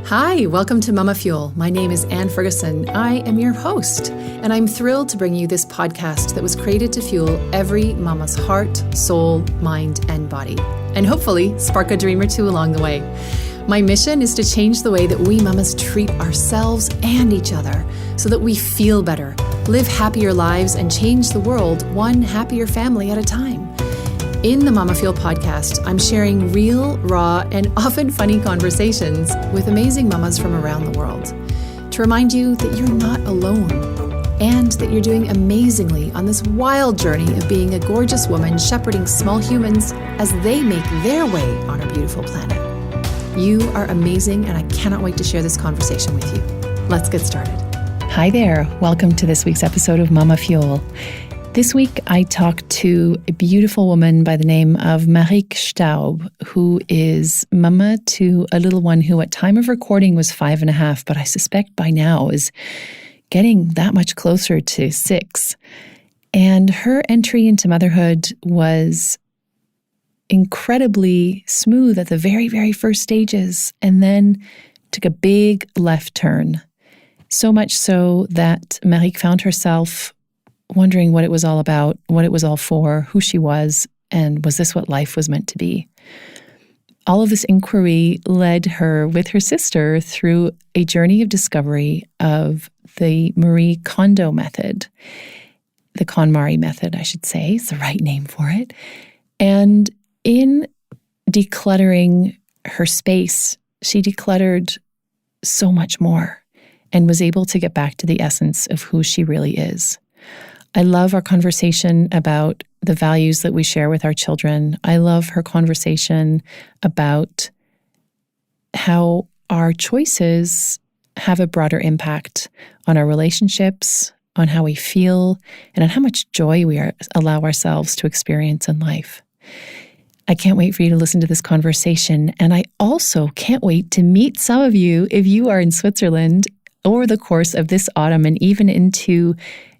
Hi, welcome to MamaFuel. My name is Anne Ferguson. I am your host, and I'm thrilled to bring you this podcast that was created to fuel every mama's heart, soul, mind, and body, and hopefully spark a dream or two along the way. My mission is to change the way that we mamas treat ourselves and each other so that we feel better, live happier lives, and change the world one happier family at a time. In the MamaFuel podcast, I'm sharing real, raw, and often funny conversations with amazing mamas from around the world to remind you that you're not alone and that you're doing amazingly on this wild journey of being a gorgeous woman shepherding small humans as they make their way on our beautiful planet. You are amazing, and I cannot wait to share this conversation with you. Let's get started. Hi there. Welcome to this week's episode of MamaFuel. This week, I talked to a beautiful woman by the name of Marieke Staub, who is mama to a little one who at time of recording was 5.5, but I suspect by now is getting that much closer to 6. And her entry into motherhood was incredibly smooth at the very, very first stages, and then took a big left turn. So much so that Marieke found herself wondering what it was all about, what it was all for, who she was, and was this what life was meant to be? All of this inquiry led her with her sister through a journey of discovery of the Marie Kondo method. The KonMari method, I should say, is the right name for it. And in decluttering her space, she decluttered so much more and was able to get back to the essence of who she really is. I love our conversation about the values that we share with our children. I love her conversation about how our choices have a broader impact on our relationships, on how we feel, and on how much joy we allow ourselves to experience in life. I can't wait for you to listen to this conversation. And I also can't wait to meet some of you if you are in Switzerland over the course of this autumn and even into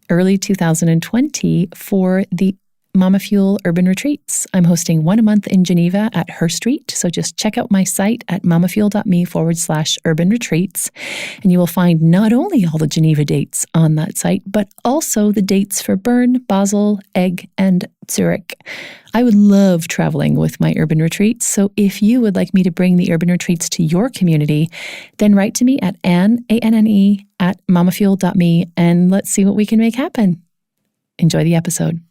early 2020 for the MamaFuel Urban Retreats. I'm hosting one a month in Geneva at Her Street. So just check out my site at mamafuel.me/urban retreats. And you will find not only all the Geneva dates on that site, but also the dates for Bern, Basel, Egg, and Zurich. I would love traveling with my urban retreats. So if you would like me to bring the urban retreats to your community, then write to me at Anne, A-N-N-E, at mamafuel.me, and let's see what we can make happen. Enjoy the episode.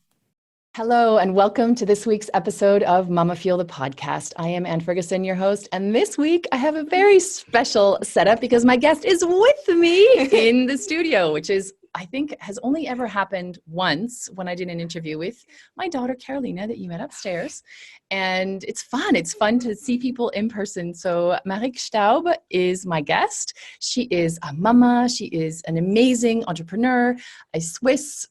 Hello, and welcome to this week's episode of MamaFuel, the podcast. I am Anne Ferguson, your host, and this week I have a very special setup because my guest is with me in the studio, which is, I think, has only ever happened once when I did an interview with my daughter, Carolina, that you met upstairs. And it's fun. It's fun to see people in person. So Marieke Staub is my guest. She is a mama. She is an amazing entrepreneur, a Swiss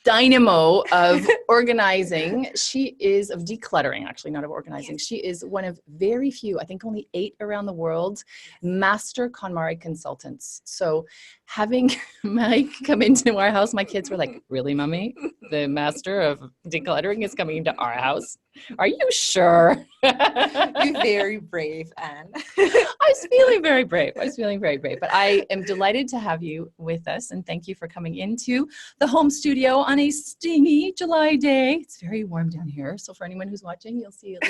dynamo of organizing. She is of decluttering, actually, not of organizing. She is one of very few, I think only 8 around the world, master KonMari consultants. So having Marieke come into our house, my kids were like, "Really, mommy? The master of decluttering is coming into our house? Are you sure?" You're very brave, Anne. I was feeling very brave. But I am delighted to have you with us, and thank you for coming into the home studio on a steamy July day. It's very warm down here, so for anyone who's watching, you'll see a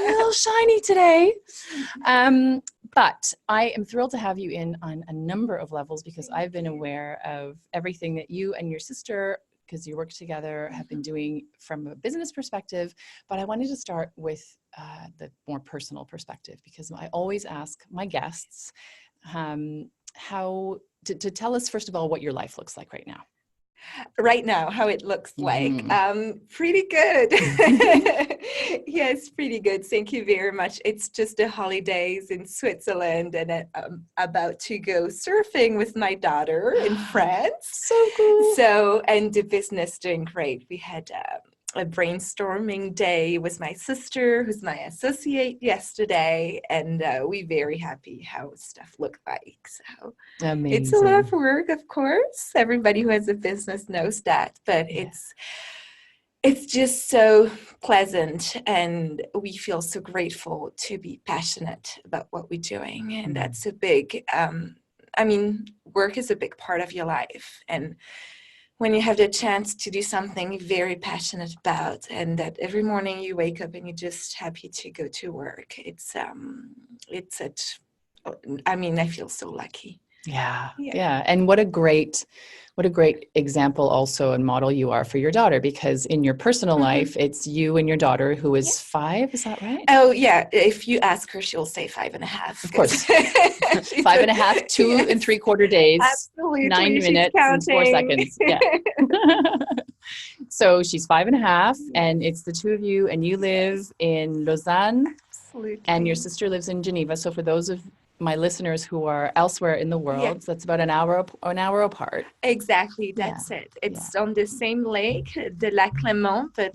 little shiny today. But I am thrilled to have you in on a number of levels because I've been aware of everything that you and your sister, because you work together, have been doing from a business perspective. But I wanted to start with the more personal perspective, because I always ask my guests how to tell us, first of all, what your life looks like right now. Right now, how it looks like. Pretty good. Yes, pretty good. Thank you very much. It's just the holidays in Switzerland, and I'm about to go surfing with my daughter in France. So cool. And the business doing great. We had a brainstorming day with my sister, who's my associate, yesterday, and we're very happy how stuff looked like. So amazing. It's a lot of work, of course. Everybody who has a business knows that, but it's just so pleasant, and we feel so grateful to be passionate about what we're doing. And that's a big, work is a big part of your life. And when you have the chance to do something you're very passionate about, and that every morning you wake up and you're just happy to go to work, it's such, I feel so lucky. Yeah. And what a great example also and model you are for your daughter, because in your personal life, it's you and your daughter who is 5. Is that right? Oh, yeah. If you ask her, she'll say 5.5. Of course. 5.5, 2 3/4 days. Absolutely. 9 minutes and 4 seconds. Yeah. So she's 5.5, and it's the two of you, and you live in Lausanne. Absolutely. And your sister lives in Geneva. So for those of my listeners who are elsewhere in the world, that's about an hour apart. Exactly, that's it. It's on the same lake, the Lac Léman, but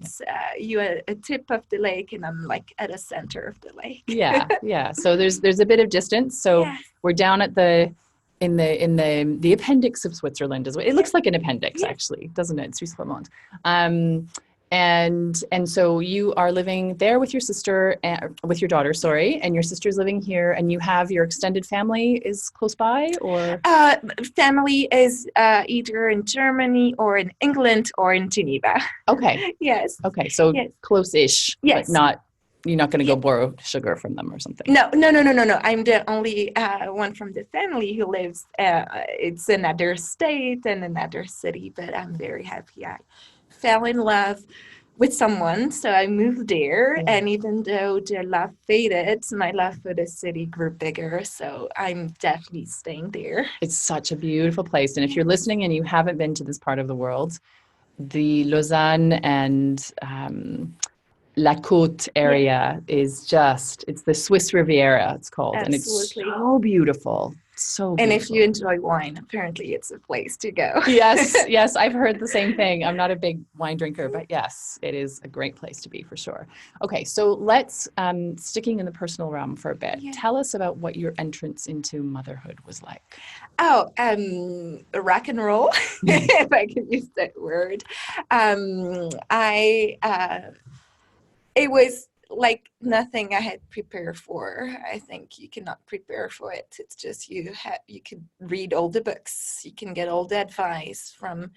you're at a tip of the lake, and I'm like at a center of the lake. Yeah. So there's a bit of distance. So we're down at in the appendix of Switzerland as well. It looks like an appendix, actually, doesn't it? Suisse Romande. And so you are living there with your sister, with your daughter, and your sister's living here, and you have your extended family is close by, or? Family is either in Germany or in England or in Geneva. Okay. Yes. Okay. So close-ish, but you're not going to go borrow sugar from them or something. No. I'm the only one from the family who lives. It's another state and another city, but I'm very happy. I fell in love with someone, so I moved there. And even though the love faded, my love for the city grew bigger. So I'm definitely staying there. It's such a beautiful place. And if you're listening and you haven't been to this part of the world, the Lausanne and La Côte area is it's the Swiss Riviera, it's called. Absolutely. And it's so beautiful. So beautiful. And if you enjoy wine, apparently it's a place to go. Yes, I've heard the same thing. I'm not a big wine drinker, but yes, it is a great place to be for sure. Okay, so let's, sticking in the personal realm for a bit, tell us about what your entrance into motherhood was like. Oh, rock and roll, if I can use that word. It was like nothing I had prepared for. I think you cannot prepare for it. It's just you can read all the books, you can get all the advice from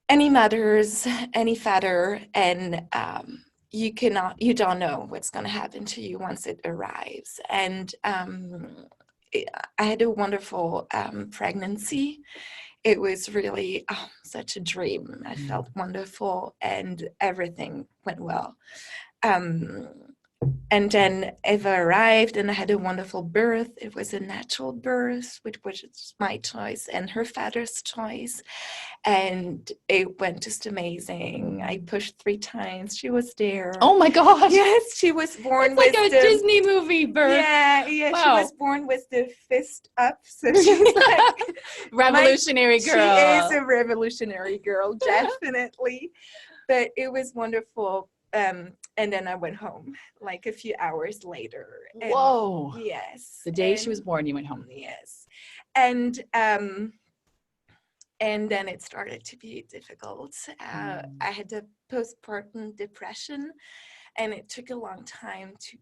any mothers, any father, and you don't know what's going to happen to you once it arrives. And I had a wonderful pregnancy. It was really such a dream. I felt wonderful, and everything went well. And then Eva arrived, and I had a wonderful birth. It was a natural birth, which was my choice and her father's choice. And it went just amazing. I pushed 3 times. She was there. Oh my God. Yes, she was born with like a Disney movie birth. Yeah. Wow. She was born with the fist up. So she's like revolutionary girl. She is a revolutionary girl, definitely. But it was wonderful. And then I went home like a few hours later. And, whoa. Yes. The day she was born, you went home. Yes. And then it started to be difficult. I had a postpartum depression, and it took a long time to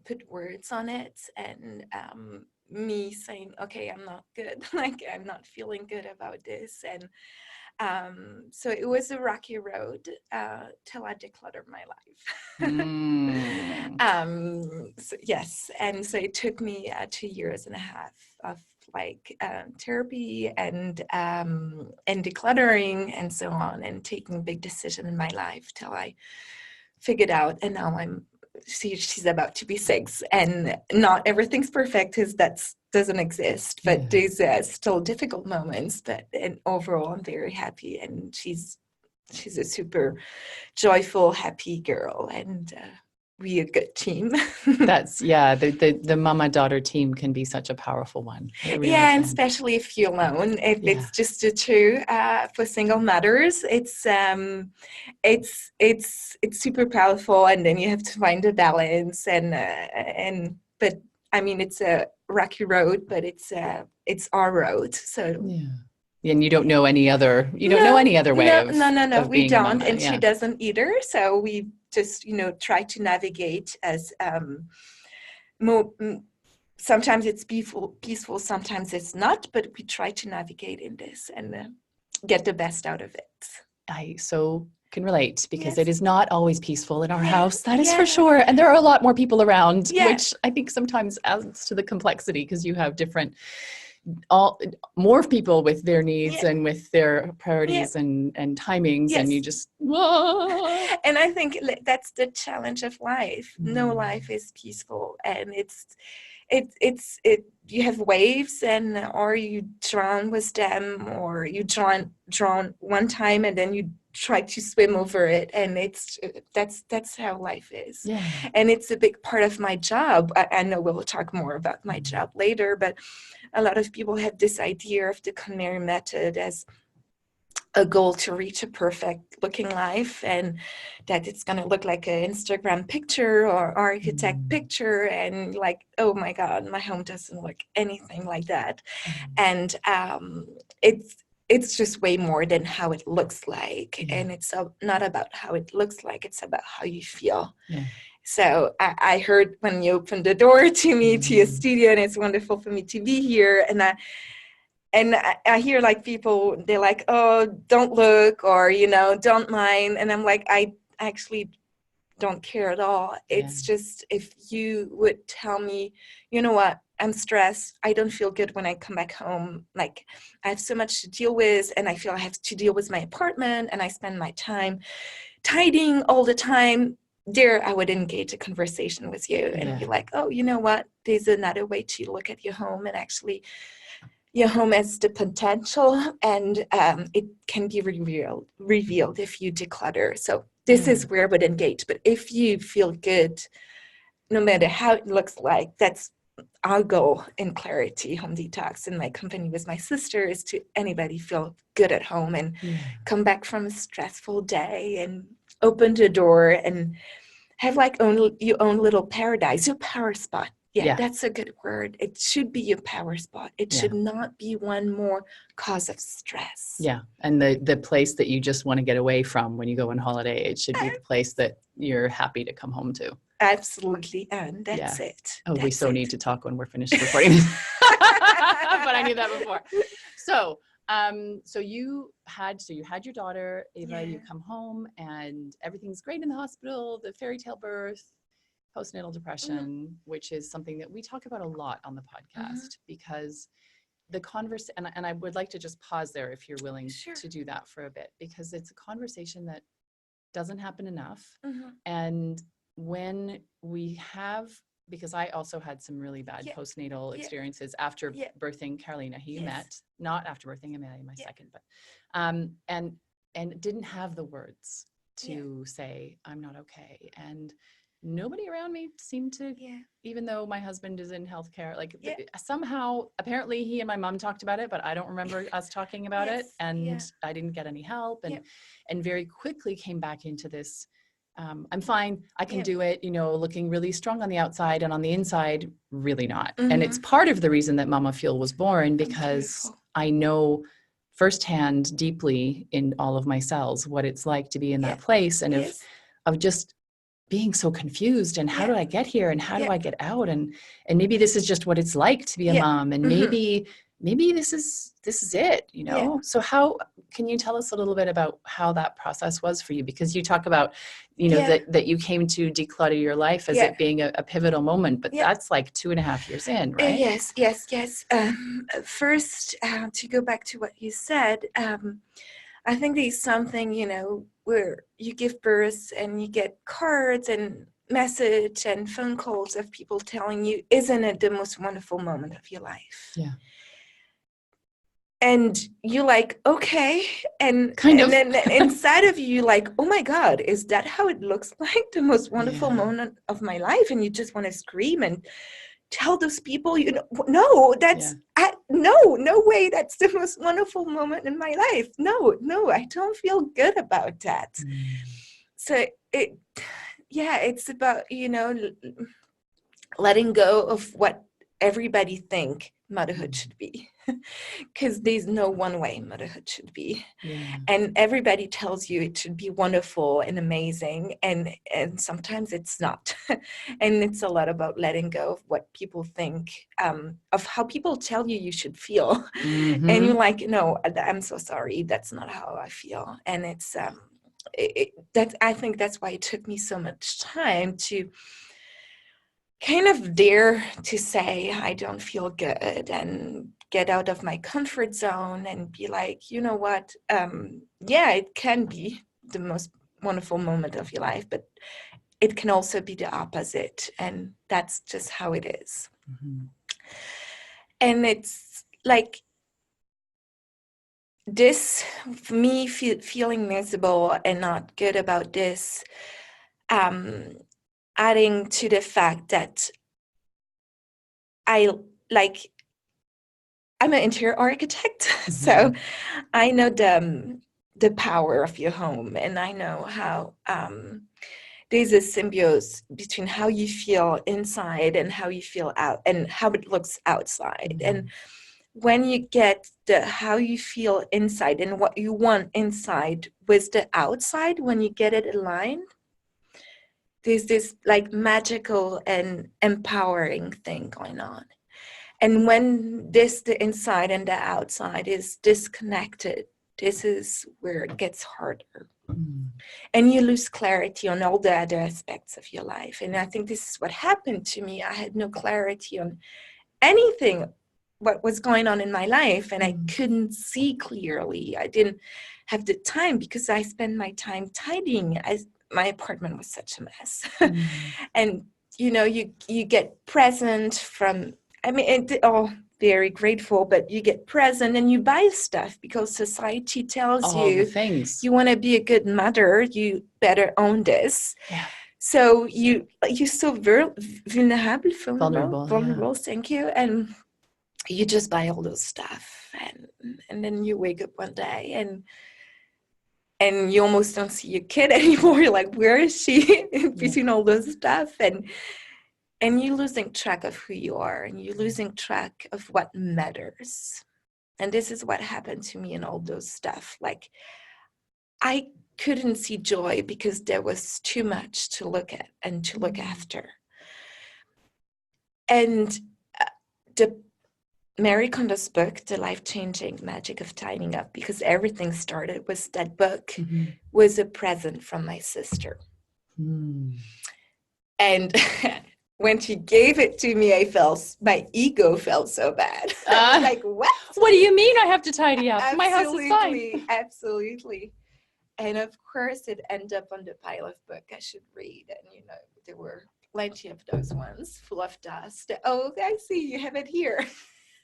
put words on it. And me saying, okay, I'm not good. Like, I'm not feeling good about this. And so it was a rocky road till I decluttered my life. So, yes. And so it took me 2.5 years of like therapy and decluttering and so on, and taking big decisions in my life till I figured out. And now she's about to be 6, and not everything's perfect, because that's doesn't exist, but there's still difficult moments, but and overall I'm very happy, and she's a super joyful, happy girl, and we're a good team. That's the mama-daughter team can be such a powerful one. Really and especially if you're alone. If it's just the two, for single mothers, it's super powerful, and then you have to find a balance, but I mean, it's a rocky road, but it's our road. So And you don't know any other, way of we being a don't. mama. And she Yeah. doesn't either. So we just, try to navigate as more. Sometimes it's peaceful, sometimes it's not, but we try to navigate in this and get the best out of it. I so can relate because Yes. it is not always peaceful in our house. That is for sure. And there are a lot more people around, which I think sometimes adds to the complexity because you have more people with their needs and with their priorities and timings, and you just, whoa. And I think that's the challenge of life. No life is peaceful, and you have waves, and or you drown with them, or you drown one time and then you try to swim over it, and that's how life is. And it's a big part of my job. I know we'll talk more about my job later, but a lot of people have this idea of the Conner method as a goal to reach a perfect looking life, and that it's going to look like an Instagram picture or architect picture, and like, oh my God, my home doesn't look anything like that. And it's just way more than how it looks like. And it's not about how it looks like, it's about how you feel. So I heard when you opened the door to me, to your studio, and it's wonderful for me to be here. And I hear like people, they're like, oh, don't look, or, don't mind. And I'm like, I actually don't care at all. It's just, if you would tell me, you know what, I'm stressed, I don't feel good when I come back home, like I have so much to deal with, and I feel I have to deal with my apartment, and I spend my time tidying all the time, there I would engage a conversation with you and be like, oh, you know what, there's another way to look at your home, and actually your home has the potential, and it can be revealed if you declutter. So this is where I would engage. But if you feel good, no matter how it looks like, that's our goal in Clarity Home Detox in my company with my sister, is to anybody feel good at home and come back from a stressful day and open the door and have like your own little paradise, your power spot. That's a good word. It should be your power spot. It should not be one more cause of stress. And the place that you just want to get away from when you go on holiday, it should be the place that you're happy to come home to. Absolutely, and that's it. Oh, we need to talk when we're finished recording this. But I knew that before. So you had your daughter, Ava, you come home and everything's great in the hospital, the fairy tale birth, postnatal depression, which is something that we talk about a lot on the podcast, because the and I would like to just pause there if you're willing to do that for a bit, because it's a conversation that doesn't happen enough. And when we have, because I also had some really bad postnatal experiences after birthing Carolina, who you met, not after birthing Amelia, my second, but and didn't have the words to say, I'm not okay. And nobody around me seemed to, even though my husband is in healthcare, like somehow, apparently he and my mom talked about it, but I don't remember us talking about it. And I didn't get any help, and very quickly came back into this, I'm fine, I can do it, looking really strong on the outside, and on the inside, really not. And it's part of the reason that MamaFuel was born, because I know firsthand, deeply in all of my cells, what it's like to be in that place, and of just being so confused, and how do I get here, and how do I get out, and maybe this is just what it's like to be a mom, and maybe this is it, So how can you tell us a little bit about how that process was for you? Because you talk about, that you came to declutter your life as it being a pivotal moment, but that's like 2.5 years in, right? Yes. First, to go back to what you said, I think there's something, where you give birth and you get cards and message and phone calls of people telling you, isn't it the most wonderful moment of your life? And you're like, okay. And then inside of you, like, oh my God, is that how it looks like? The most wonderful moment of my life? And you just want to scream and tell those people, no, that's, no way. That's the most wonderful moment in my life. No, I don't feel good about that. So it's about, letting go of what everybody think motherhood should be. because there's no one way motherhood should be. Yeah. And everybody tells you it should be wonderful and amazing, and sometimes it's not. And it's a lot about letting go of what people think, of how people tell you should feel. Mm-hmm. And you're like, no, I'm so sorry, that's not how I feel. And it's I think that's why it took me so much time to kind of dare to say I don't feel good and get out of my comfort zone and be like, you know what, yeah, it can be the most wonderful moment of your life, but it can also be the opposite, and that's just how it is. Mm-hmm. And it's like this, me feeling miserable and not good about this, adding to the fact that I'm an interior architect, Mm-hmm. so I know the power of your home, and I know how there's a symbiosis between how you feel inside and how you feel out, and how it looks outside. Mm-hmm. And when you get the how you feel inside and what you want inside with the outside, when you get it aligned, there's this like magical and empowering thing going on. And when the inside and the outside is disconnected, this is where it gets harder. Mm. And you lose clarity on all the other aspects of your life. And I think this is what happened to me. I had no clarity on anything, what was going on in my life, and I couldn't see clearly. I didn't have the time because I spent my time tidying. My apartment was such a mess. And you get present from, I mean, very grateful, but you get present and you buy stuff because society tells All you the things. You want to be a good mother, you better own this. Yeah. So you're so vulnerable. Yeah. Thank you. And you just buy all those stuff, and then you wake up one day and you almost don't see your kid anymore. You're like, where is she between all those stuff? And you're losing track of who you are, and you're losing track of what matters. And this is what happened to me in all those stuff. Like, I couldn't see joy because there was too much to look at and to look after. And the Marie Kondo's book, The Life-Changing Magic of Tidying Up, because everything started with that book, was a present from my sister. And when she gave it to me, my ego felt so bad. I was like, what? What do you mean I have to tidy up? Absolutely, my house is fine. Absolutely. And of course, it ended up on the pile of book I should read. And, there were plenty of those ones full of dust. Oh, I see, you have it here.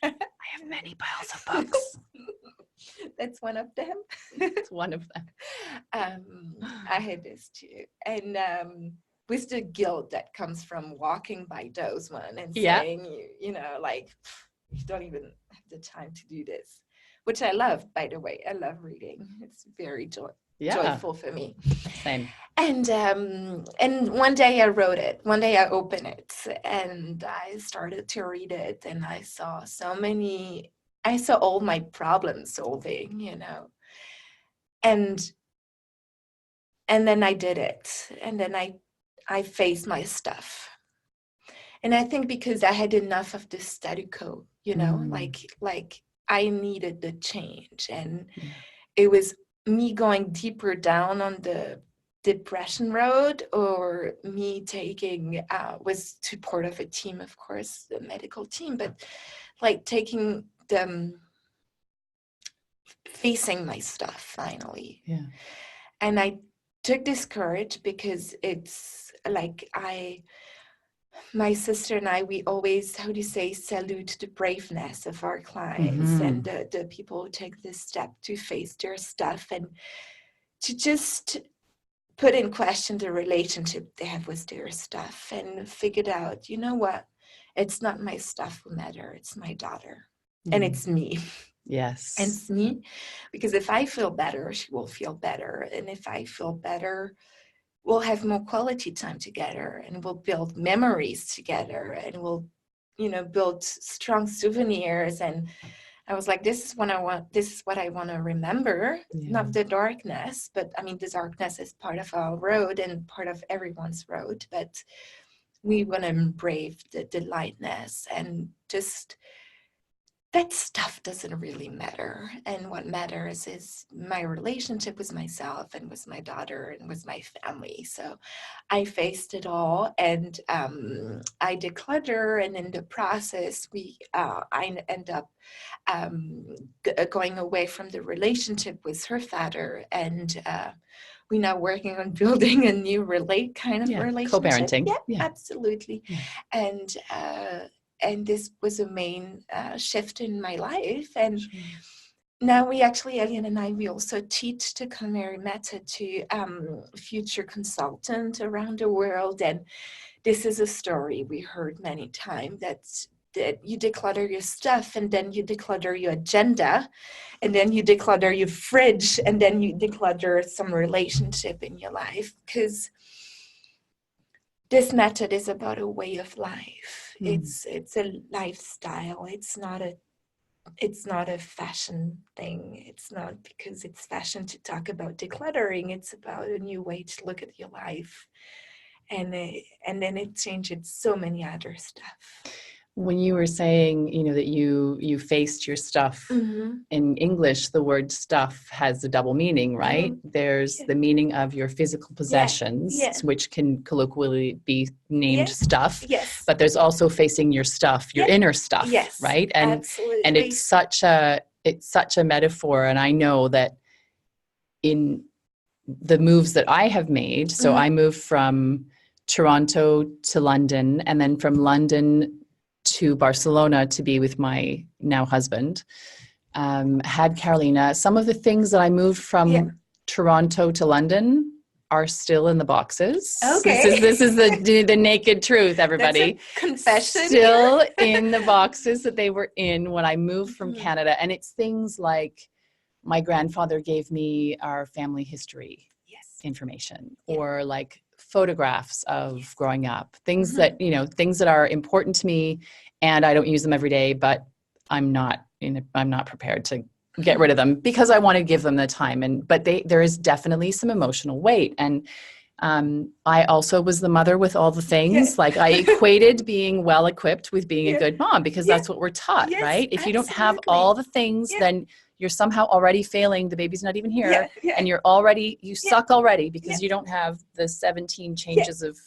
I have many piles of books. That's one of them. It's one of them. I had this too. And with the guilt that comes from walking by those one and saying, you don't even have the time to do this, which I love, by the way. I love reading. It's very joyful for me. Same. And one day I wrote it. One day I opened it and I started to read it, and I saw all my problem solving, and then I did it, and then I faced my stuff. And I think because I had enough of the status quo, like I needed the change, and it was me going deeper down on the depression road, or me taking with support of a team, of course, the medical team, but like taking them, facing my stuff finally. And I took this courage because it's like my sister and I, we always, salute the braveness of our clients and the people who take this step to face their stuff and to just put in question the relationship they have with their stuff, and figured out, you know what, it's not my stuff who matter, it's my daughter. And it's me. Yes. And it's me, because if I feel better, she will feel better. And if I feel better, we'll have more quality time together, and we'll build memories together, and we'll, build strong souvenirs. And I was like, this is what I want. This is what I want to remember. Yeah. Not the darkness, but I mean, the darkness is part of our road and part of everyone's road. But we want to embrace the lightness, and just that stuff doesn't really matter. And what matters is my relationship with myself and with my daughter and with my family. So I faced it all, and I declutter. And in the process, I end up going away from the relationship with her father, and we're now working on building a new relationship. Co-parenting. Yeah, absolutely. Yeah. And this was a main shift in my life. And now we actually, Elian and I, we also teach the culinary method to future consultants around the world. And this is a story we heard many times, that you declutter your stuff, and then you declutter your agenda, and then you declutter your fridge, and then you declutter some relationship in your life. Because this method is about a way of life. It's a lifestyle. It's not a fashion thing. It's not because it's fashion to talk about decluttering. It's about a new way to look at your life. And then it changes so many other stuff. When you were saying, that you faced your stuff, in English, the word stuff has a double meaning, right? There's the meaning of your physical possessions, which can colloquially be named stuff. Yes. But there's also facing your stuff, your inner stuff, right? And absolutely. And it's such a metaphor. And I know that in the moves that I have made, so I moved from Toronto to London, and then from London to Barcelona to be with my now husband, had Carolina. Some of the things that I moved from Toronto to London are still in the boxes. Okay. This is the naked truth, everybody. That's a confession. Still in the boxes that they were in when I moved from Canada. And it's things like my grandfather gave me our family history information, or like photographs of growing up, things that, things that are important to me, and I don't use them every day, but I'm not prepared to get rid of them because I want to give them the time. But there is definitely some emotional weight. And I also was the mother with all the things. Like I equated being well equipped with being a good mom, because that's what we're taught, right? If you don't have all the things, then you're somehow already failing. The baby's not even here. And you suck already because you don't have the 17 changes of,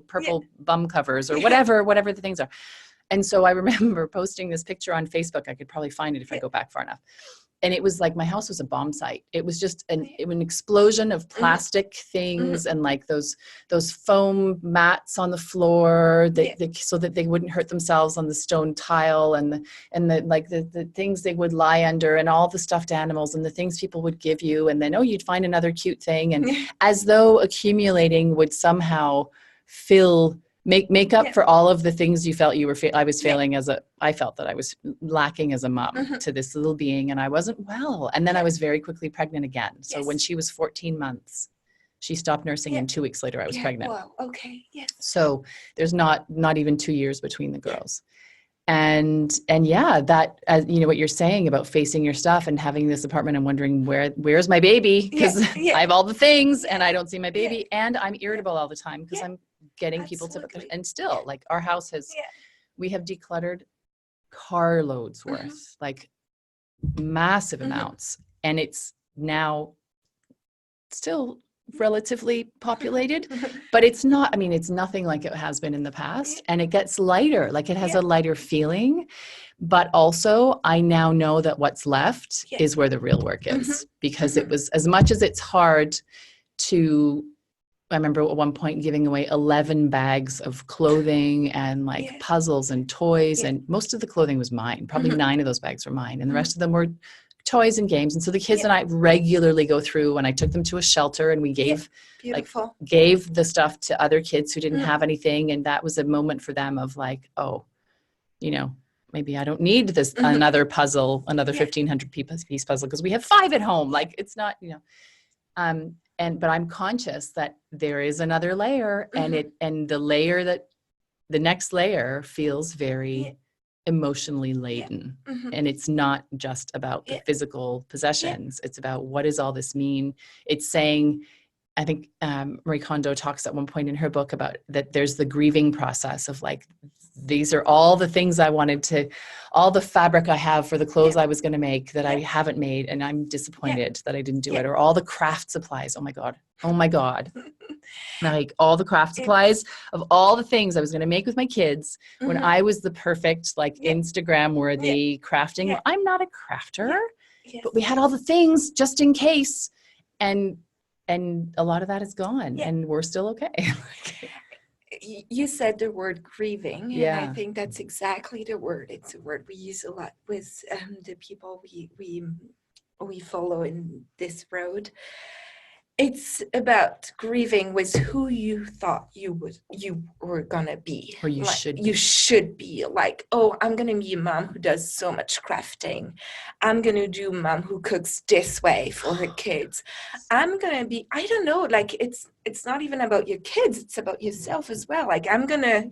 purple bum covers or whatever the things are. And so I remember posting this picture on Facebook. I could probably find it if I go back far enough. And it was like my house was a bomb site. It was just an explosion of plastic things and like those foam mats on the floor so that they wouldn't hurt themselves on the stone tile, and the things they would lie under, and all the stuffed animals and the things people would give you. And then, you'd find another cute thing. And as though accumulating would somehow make up for all of the things you felt I was failing I felt that I was lacking as a mom to this little being, and I wasn't well. And then I was very quickly pregnant again. So when she was 14 months, she stopped nursing, and 2 weeks later I was pregnant. Wow. Okay. Yes. So there's not even 2 years between the girls. And that, what you're saying about facing your stuff and having this apartment and wondering where's my baby? Because I have all the things and I don't see my baby, and I'm irritable all the time because I'm getting people to, and still, like, our house we have decluttered carloads worth, like massive amounts, and it's now still relatively populated, but it's not, it's nothing like it has been in the past. And it gets lighter, like it has a lighter feeling, but also I now know that what's left is where the real work is, because it was, as much as it's hard to, I remember at one point giving away 11 bags of clothing and puzzles and toys, and most of the clothing was mine. Probably 9 of those bags were mine, and the rest of them were toys and games. And so the kids and I regularly go through, when I took them to a shelter, and we gave the stuff to other kids who didn't have anything. And that was a moment for them of like, maybe I don't need this another puzzle, another 1,500 piece puzzle, because we have 5 at home. Like, it's not, but I'm conscious that there is another layer, and the next layer feels very emotionally laden. And it's not just about the physical possessions. It's about, what does all this mean? It's saying, I think Marie Kondo talks at one point in her book about that there's the grieving process of like, these are all the things I wanted to, all the fabric I have for the clothes I was going to make that I haven't made, and I'm disappointed that I didn't do it, or all the craft supplies. Oh my God. Like all the craft supplies of all the things I was going to make with my kids when I was the perfect, like Instagram worthy crafting. Well, I'm not a crafter, but we had all the things just in case. And a lot of that is gone and we're still okay. You said the word grieving, and I think that's exactly the word. It's a word we use a lot with the people we follow in this road. It's about grieving with who you thought you were gonna be, or you should be. Like, oh, I'm gonna be a mom who does so much crafting. I'm gonna do mom who cooks this way for her kids. I'm gonna be, I don't know, like it's not even about your kids. It's about yourself as well. Like, I'm gonna,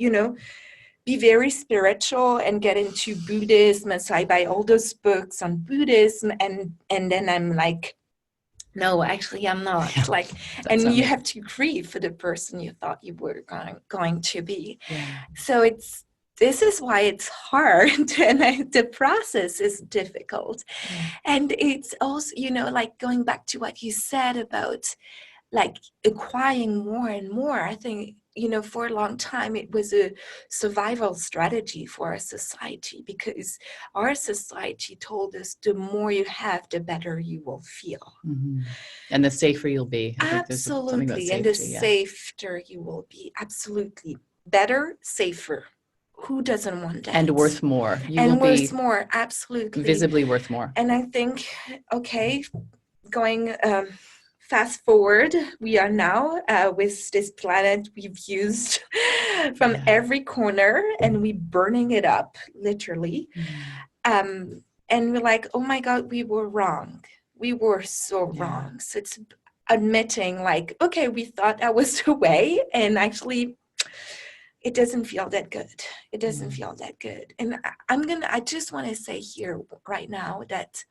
be very spiritual and get into Buddhism, and so I buy all those books on Buddhism, and then I'm like, no, actually, I'm not. Like, and you have to grieve for the person you thought you were going to be. Yeah. So this is why it's hard, and the process is difficult. And it's also, like going back to what you said about like acquiring more and more. I think, for a long time, it was a survival strategy for our society, because our society told us the more you have, the better you will feel. Mm-hmm. And the safer you'll be. Absolutely. And the safer you will be. Absolutely. Better, safer. Who doesn't want that? And worth more. Worth more. Absolutely. Visibly worth more. And I think, going fast forward, we are now with this planet we've used from every corner, and we're burning it up, literally. And we're like, oh my God, we were wrong. We were so wrong. So it's admitting like, okay, we thought that was the way, and actually it doesn't feel that good. It doesn't feel that good. And I just want to say here right now that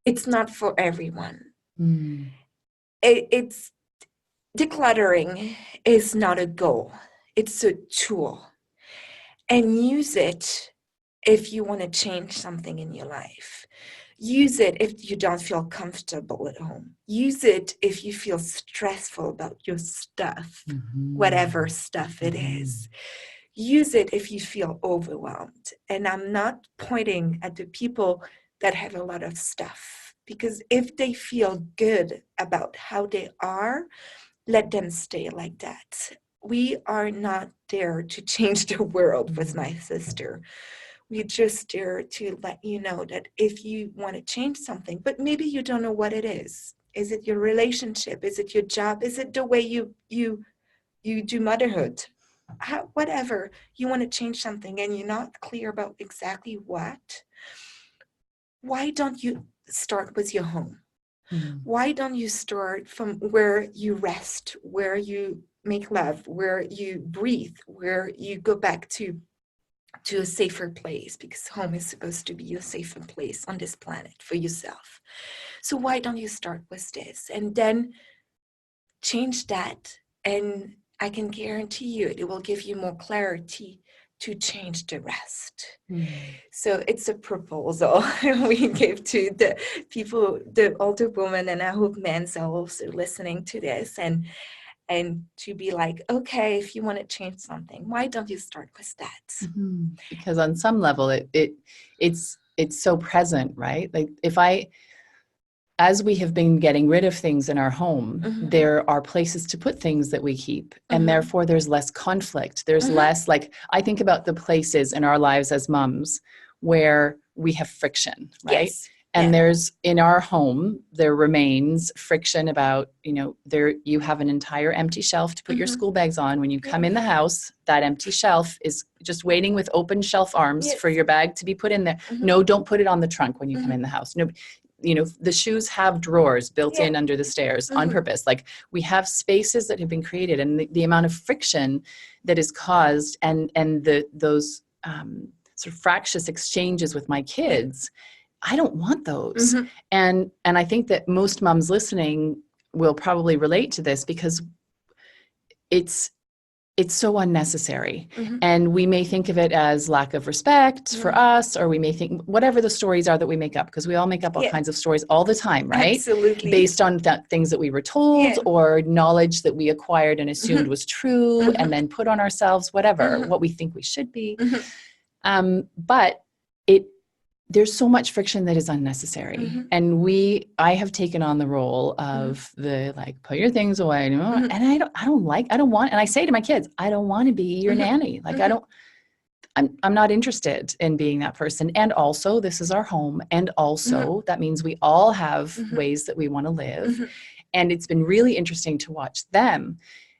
it's not for everyone. It's decluttering is not a goal. It's a tool, and use it if you want to change something in your life. Use it if you don't feel comfortable at home. Use it if you feel stressful about your stuff, whatever stuff it is. Use it if you feel overwhelmed. And I'm not pointing at the people that have a lot of stuff, because if they feel good about how they are, let them stay like that. We are not there to change the world with my sister. We're just there to let you know that if you want to change something, but maybe you don't know what it is. Is it your relationship? Is it your job? Is it the way you do motherhood? Whatever, you want to change something and you're not clear about exactly what, why don't you start with your home? Why don't you start from where you rest, where you make love, where you breathe, where you go back to a safer place, because home is supposed to be a safer place on this planet for yourself. So why don't you start with this and then change that? And I can guarantee you it will give you more clarity to change the rest. So it's a proposal we give to the people, the older women, and I hope men are also listening to this, and to be like, okay, if you want to change something, why don't you start with that? Because on some level, it's so present, right? Like as we have been getting rid of things in our home, there are places to put things that we keep. And therefore there's less conflict. There's less, like, I think about the places in our lives as moms where we have friction, right? Yes. And there's, in our home, there remains friction about, there you have an entire empty shelf to put your school bags on. When you come in the house, that empty shelf is just waiting with open shelf arms for your bag to be put in there. No, don't put it on the trunk when you come in the house. No, the shoes have drawers built in under the stairs on purpose. Like, we have spaces that have been created, and the amount of friction that is caused, and those sort of fractious exchanges with my kids, I don't want those. And I think that most moms listening will probably relate to this, because it's so unnecessary. And we may think of it as lack of respect for us, or we may think whatever the stories are that we make up, because we all make up all kinds of stories all the time, right? Absolutely. Based on things that we were told or knowledge that we acquired and assumed was true and then put on ourselves, whatever, what we think we should be. But there's so much friction that is unnecessary. And I have taken on the role of the, like, put your things away. And I don't want, and I say to my kids, I don't want to be your nanny. Like, I'm not interested in being that person. And also, this is our home. And also that means we all have ways that we want to live. And it's been really interesting to watch them,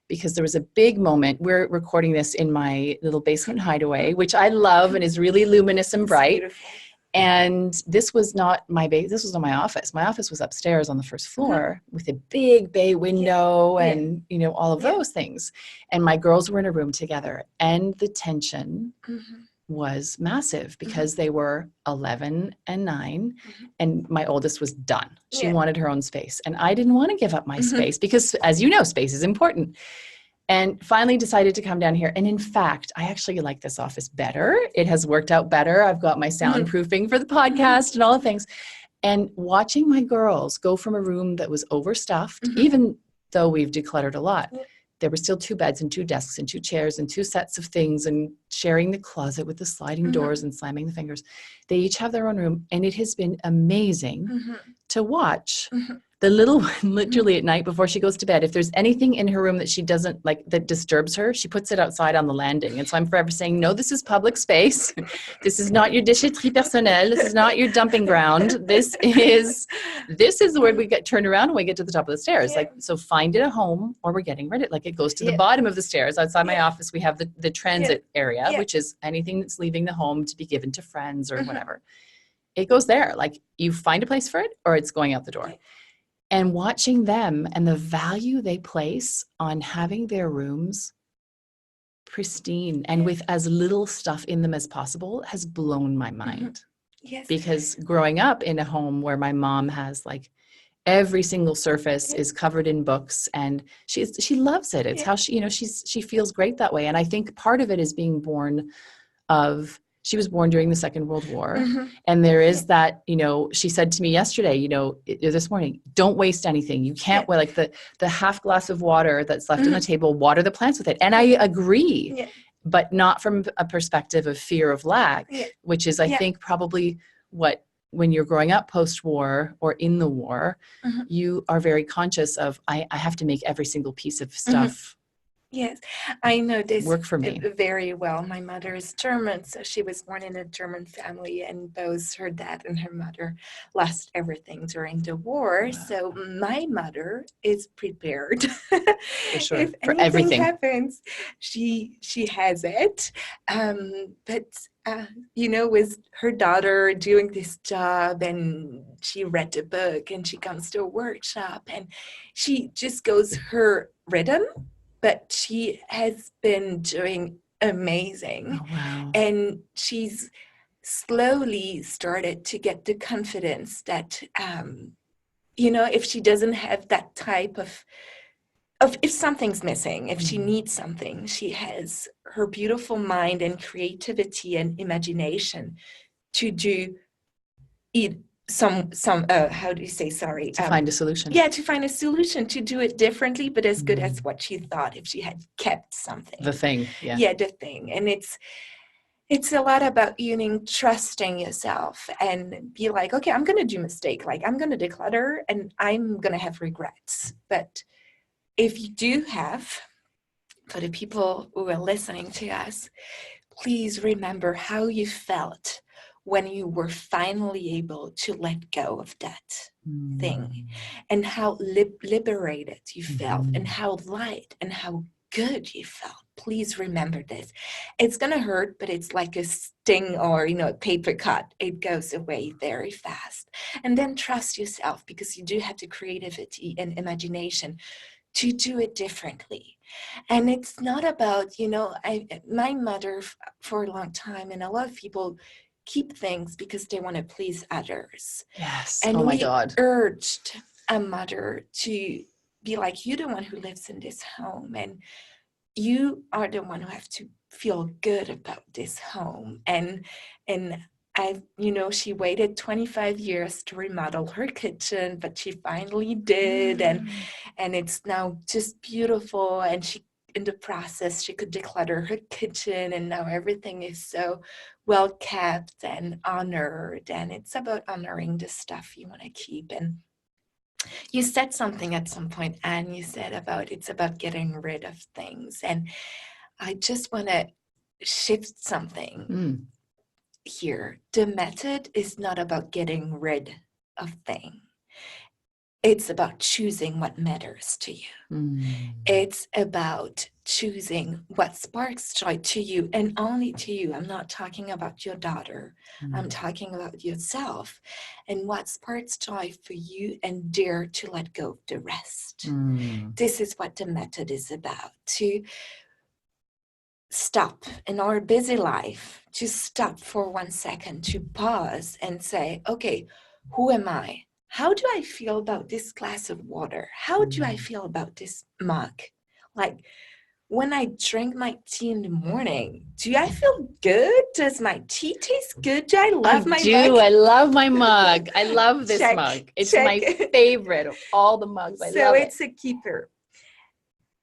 because there was a big moment. We're recording this in my little basement hideaway, which I love and is really luminous and bright. Beautiful. And this was not this was not my office. My office was upstairs on the first floor with a big bay window and, all of those things. And my girls were in a room together, and the tension was massive, because they were 11 and 9 and my oldest was done. She wanted her own space, and I didn't want to give up my space, because, as you know, space is important. And finally decided to come down here. And in fact, I actually like this office better. It has worked out better. I've got my soundproofing for the podcast and all the things. And watching my girls go from a room that was overstuffed, even though we've decluttered a lot, there were still 2 beds and 2 desks and 2 chairs and 2 sets of things, and sharing the closet with the sliding doors and slamming the fingers. They each have their own room. And it has been amazing to watch the little one, literally at night before she goes to bed, if there's anything in her room that she doesn't like, that disturbs her, she puts it outside on the landing. And so I'm forever saying, no, this is public space. This is not your déchetterie personnelle. This is not your dumping ground. This is where we get turned around when we get to the top of the stairs. Like, so find it a home, or we're getting rid of it. Like, it goes to the bottom of the stairs. Outside my office, we have the transit area, which is anything that's leaving the home to be given to friends or whatever. It goes there. Like, you find a place for it, or it's going out the door. And watching them and the value they place on having their rooms pristine and with as little stuff in them as possible has blown my mind. Yes. Because growing up in a home where my mom has, like, every single surface is covered in books, and she loves it. It's how she feels great that way. And I think part of it is being born of, she was born during the Second World War. And there is that, she said to me yesterday, this morning, don't waste anything. You can't, like, the half glass of water that's left on the table, water the plants with it. And I agree, but not from a perspective of fear of lack, which is, I think, probably when you're growing up post-war or in the war, you are very conscious of, I have to make every single piece of stuff Yes, I know this work for me very well. My mother is German, so she was born in a German family, and both her dad and her mother lost everything during the war. Wow. So my mother is prepared. For sure. If for anything everything happens, she has it. With her daughter doing this job, and she read the book, and she comes to a workshop, and she just goes her rhythm. But she has been doing amazing. Oh, wow. And she's slowly started to get the confidence that, if she doesn't have that type of if something's missing, if she needs something, she has her beautiful mind and creativity and imagination to do it. Find a solution. Yeah, to find a solution, to do it differently, but as good as what she thought if she had kept something. The thing, yeah. Yeah, the thing. And it's a lot about trusting yourself and be like, okay, I'm going to do mistake. Like, I'm going to declutter and I'm going to have regrets. But if you do have, for the people who are listening to us, please remember how you felt when you were finally able to let go of that thing, and how liberated you felt, and how light and how good you felt. Please remember this. It's going to hurt, but it's like a sting or, a paper cut. It goes away very fast. And then trust yourself, because you do have the creativity and imagination to do it differently. And it's not about, my mother for a long time, and a lot of people keep things because they want to please others. Yes. And oh my we God. urged a mother to be like, you're the one who lives in this home, and you are the one who have to feel good about this home. And she waited 25 years to remodel her kitchen, but she finally did. And it's now just beautiful. And in the process, she could declutter her kitchen, and now everything is so well kept and honored. And it's about honoring the stuff you want to keep. And you said something at some point, and you said it's about getting rid of things. And I just want to shift something here. The method is not about getting rid of things. It's about choosing what matters to you. It's about choosing what sparks joy to you, and only to you. I'm not talking about your daughter. I'm talking about yourself and what sparks joy for you, and dare to let go of the rest. This is what the method is about, to stop in our busy life, to stop for 1 second, to pause and say, okay, who am I? How do I feel about this glass of water? How do I feel about this mug? Like, when I drink my tea in the morning, do I feel good? Does my tea taste good? Do I love my mug? I love my mug. I love this mug. It's my favorite of all the mugs. I love it. So it's a keeper.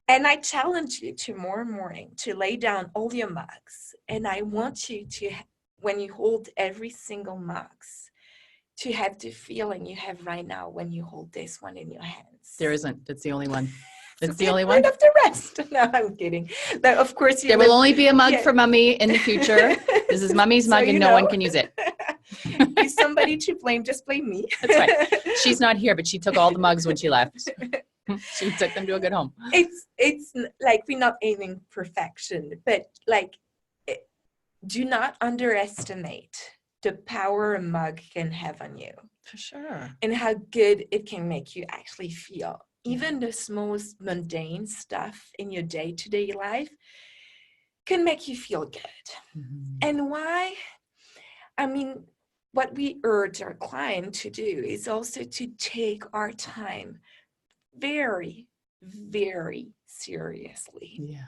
And I challenge you tomorrow morning to lay down all your mugs. And I want you to, when you hold every single mugs, to have the feeling you have right now when you hold this one in your hands. There isn't. It's the only one. It's So the only get one. rid of the rest. No, I'm kidding. But of course, there will only be a mug for Mommy in the future. This is Mommy's mug, and no one can use it. If somebody to blame, just blame me. That's right. She's not here, but she took all the mugs when she left. She took them to a good home. It's like, we're not aiming perfection, but like, do not underestimate the power a mug can have on you. For sure. And how good it can make you actually feel. Even the most mundane stuff in your day-to-day life can make you feel good. And why? I mean, what we urge our client to do is also to take our time very, very seriously. Yeah.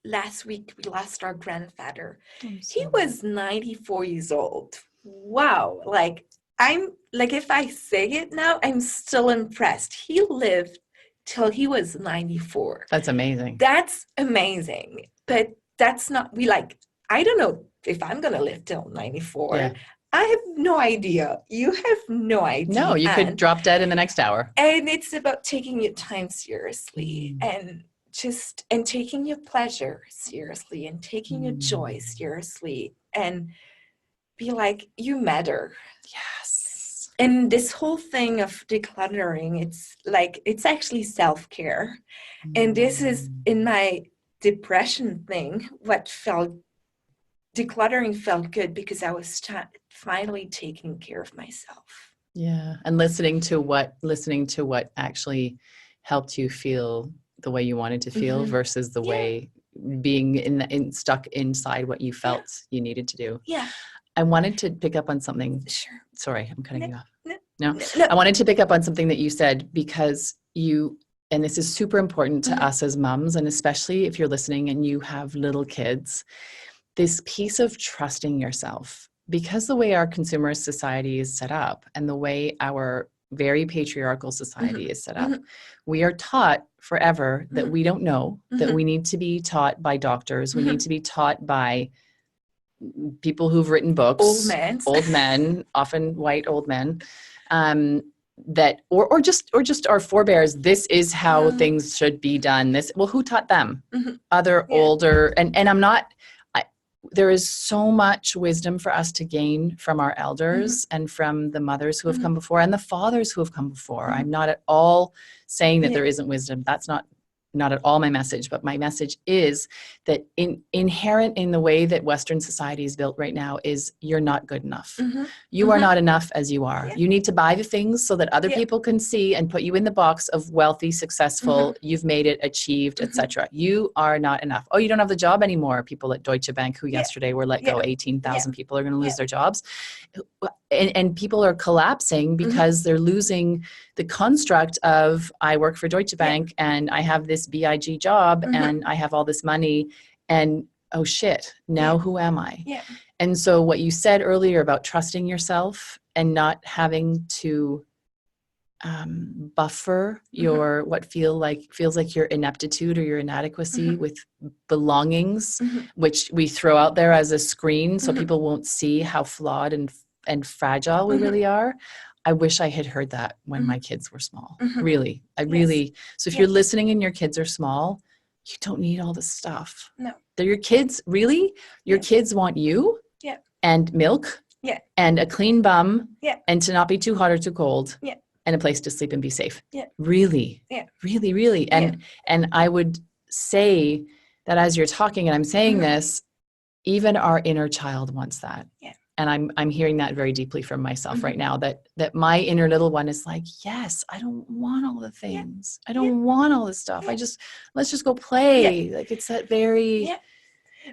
Last week, we lost our grandfather. He was 94 years old. Wow. If I say it now, I'm still impressed. He lived till he was 94. That's amazing. That's amazing. But that's not, I don't know if I'm going to live till 94. Yeah. I have no idea. You have no idea. No, you could drop dead in the next hour. And it's about taking your time seriously and taking your pleasure seriously and taking your joy seriously, and be like, you matter. Yes. And this whole thing of decluttering, it's actually self-care. And this is, in my depression thing, decluttering felt good, because I was finally taking care of myself. Yeah. And listening to what actually helped you feel the way you wanted to feel versus the way being stuck inside what you felt you needed to do. Yeah. I wanted to pick up on something. Sure. Sorry, I'm cutting you off. No. I wanted to pick up on something that you said, because and this is super important to us as moms, and especially if you're listening and you have little kids, this piece of trusting yourself. Because the way our consumerist society is set up, and the way our very patriarchal society is set up, we are taught forever that we don't know, that we need to be taught by doctors, we need to be taught by people who've written books, old men, often white old men, that or just our forebears. This is how things should be done. Who taught them? Other older, and I'm not. There is so much wisdom for us to gain from our elders and from the mothers who have come before and the fathers who have come before. I'm not at all saying that there isn't wisdom. That's not not at all my message, but my message is that inherent in the way that Western society is built right now is you're not good enough. You are not enough as you are. You need to buy the things so that other people can see and put you in the box of wealthy, successful, you've made it, achieved, etc. You are not enough. Oh, you don't have the job anymore. People at Deutsche Bank who yesterday were let go, 18,000 people are going to lose their jobs. And people are collapsing because they're losing the construct of I work for Deutsche Bank and I have this BIG job and I have all this money and oh shit, now who am I? And so what you said earlier about trusting yourself and not having to buffer your what feels like your ineptitude or your inadequacy with belongings, which we throw out there as a screen so people won't see how flawed and fragile we really are. I wish I had heard that when my kids were small. Really. So if you're listening and your kids are small, you don't need all this stuff. No. They're your kids, really? Your kids want you and milk and a clean bum and to not be too hot or too cold and a place to sleep and be safe. Really. Really, really. And I would say that as you're talking and I'm saying this, even our inner child wants that. And I'm hearing that very deeply from myself right now, that my inner little one is like, yes, I don't want all the things. I don't want all this stuff. Let's just go play. Like it's that very...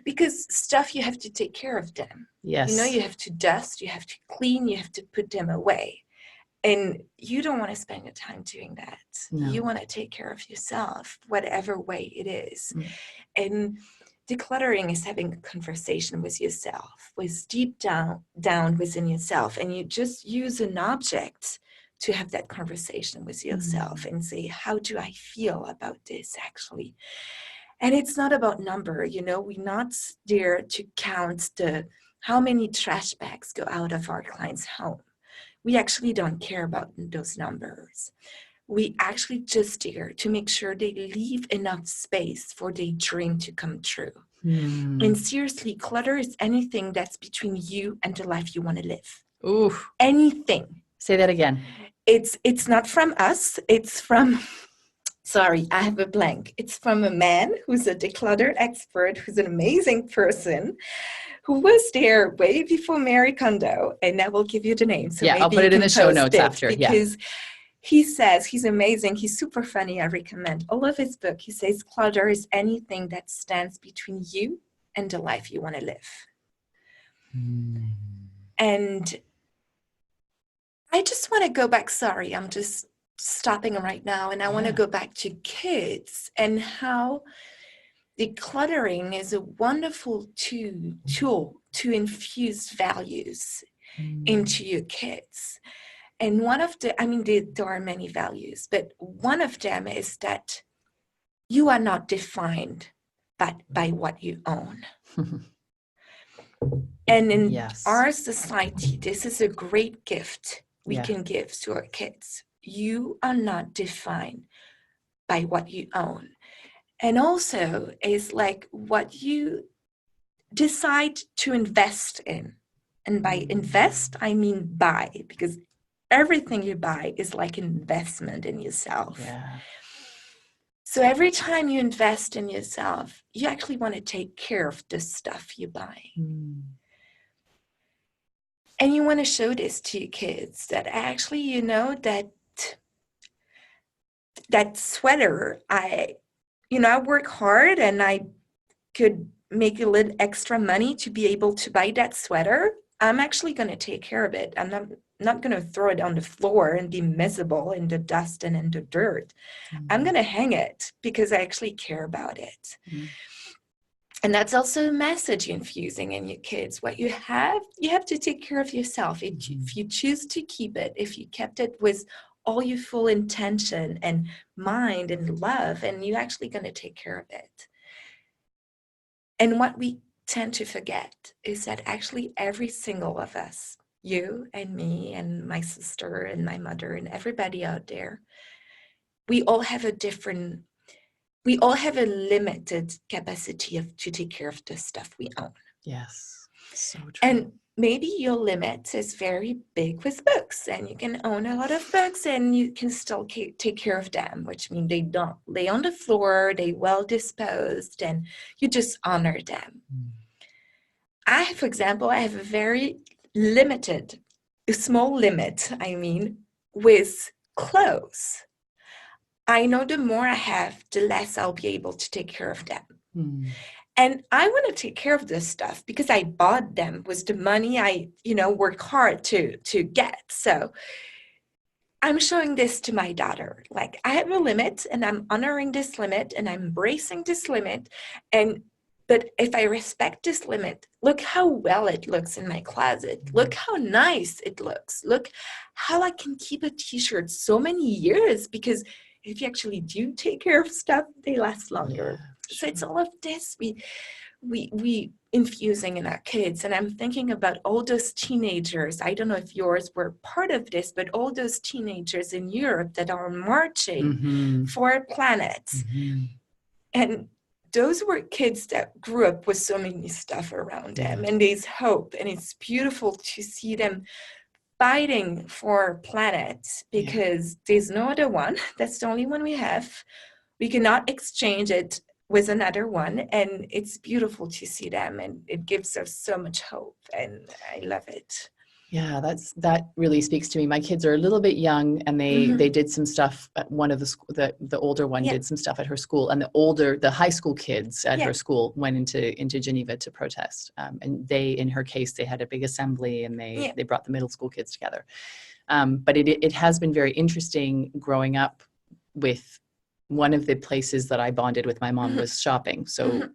Because stuff, you have to take care of them. Yes. You know, you have to dust, you have to clean, you have to put them away. And you don't want to spend your time doing that. No. You want to take care of yourself, whatever way it is. And decluttering is having a conversation with yourself, with deep down within yourself. And you just use an object to have that conversation with yourself and say, how do I feel about this actually? And it's not about number, you know, we're not there to count how many trash bags go out of our client's home. We actually don't care about those numbers. We actually just there to make sure they leave enough space for their dream to come true. And seriously, clutter is anything that's between you and the life you want to live. Ooh. Anything. Say that again. It's not from us. It's from... Sorry, I have a blank. It's from a man who's a declutter expert, who's an amazing person, who was there way before Marie Kondo, and I will give you the name. So I'll put it in the show notes after. Because he says, he's amazing, he's super funny, I recommend all of his book. He says, clutter is anything that stands between you and the life you want to live. And I just want to go back, sorry, I'm just stopping right now, and I want to go back to kids and how decluttering is a wonderful tool to infuse values into your kids. And one of there are many values, but one of them is that you are not defined by what you own. And in our society, this is a great gift we can give to our kids. You are not defined by what you own. And also is like what you decide to invest in. And by invest, I mean buy, because everything you buy is like an investment in yourself. So every time you invest in yourself, you actually want to take care of the stuff you buy. And you want to show this to your kids that actually, you know, that sweater, I work hard and I could make a little extra money to be able to buy that sweater. I'm actually going to take care of it. I'm not going to throw it on the floor and be miserable in the dust and in the dirt. I'm going to hang it because I actually care about it. And that's also a message infusing in your kids. What you have to take care of yourself. If you choose to keep it, if you kept it with all your full intention and mind and love, and you're actually going to take care of it. And what we tend to forget is that actually every single of us, you and me and my sister and my mother and everybody out there, we all have a limited capacity to take care of the stuff we own. Yes, so true. And maybe your limit is very big with books, and you can own a lot of books and you can still take care of them, which means they don't lay on the floor, they well disposed, and you just honor them. For example, I have a very small limit, with clothes. I know the more I have, the less I'll be able to take care of them. And I want to take care of this stuff because I bought them with the money I, work hard to get. So I'm showing this to my daughter. Like, I have a limit and I'm honoring this limit and I'm embracing this limit. But if I respect this limit, look how well it looks in my closet. Look how nice it looks. Look how I can keep a t-shirt so many years, because if you actually do take care of stuff, they last longer. Yeah, sure. So it's all of this we infusing in our kids. And I'm thinking about all those teenagers. I don't know if yours were part of this, but all those teenagers in Europe that are marching for a planet. And those were kids that grew up with so many stuff around them, and there's hope. And it's beautiful to see them fighting for a planet, because there's no other one. That's the only one we have. We cannot exchange it with another one. And it's beautiful to see them, and it gives us so much hope, and I love it. Yeah, that really speaks to me. My kids are a little bit young, and they did some stuff at one of the older one did some stuff at her school, and the high school kids at her school went into Geneva to protest. And in her case, they had a big assembly, and they brought the middle school kids together. But it has been very interesting growing up with. One of the places that I bonded with my mom was shopping. So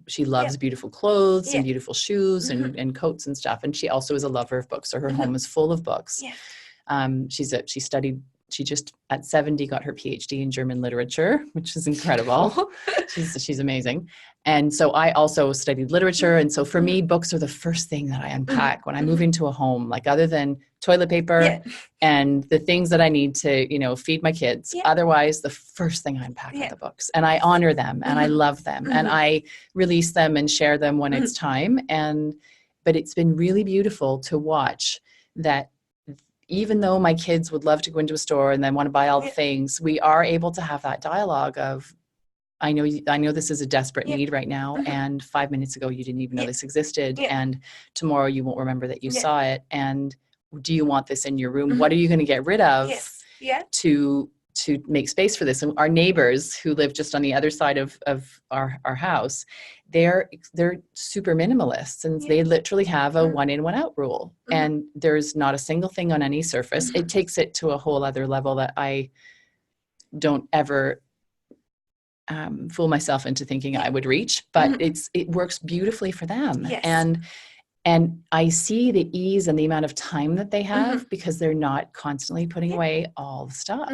she loves beautiful clothes and beautiful shoes and coats and stuff. And she also is a lover of books. So her home is full of books. She just at 70 got her PhD in German literature, which is incredible. She's amazing. And so I also studied literature. And so for me, books are the first thing that I unpack when I move into a home, like other than toilet paper and the things that I need to, feed my kids. Otherwise, the first thing I unpack are the books, and I honor them and I love them and I release them and share them when it's time. But it's been really beautiful to watch that. Even though my kids would love to go into a store and then want to buy all the things, we are able to have that dialogue of, I know this is a desperate need right now. And 5 minutes ago, you didn't even know this existed. And tomorrow you won't remember that you saw it. And do you want this in your room? What are you going to get rid of to make space for this? And our neighbors who live just on the other side of our house, they're super minimalists, and they literally have a 1 in, 1 out rule. And there's not a single thing on any surface. It takes it to a whole other level that I don't ever fool myself into thinking I would reach, but it works beautifully for them. And I see the ease and the amount of time that they have because they're not constantly putting away all the stuff.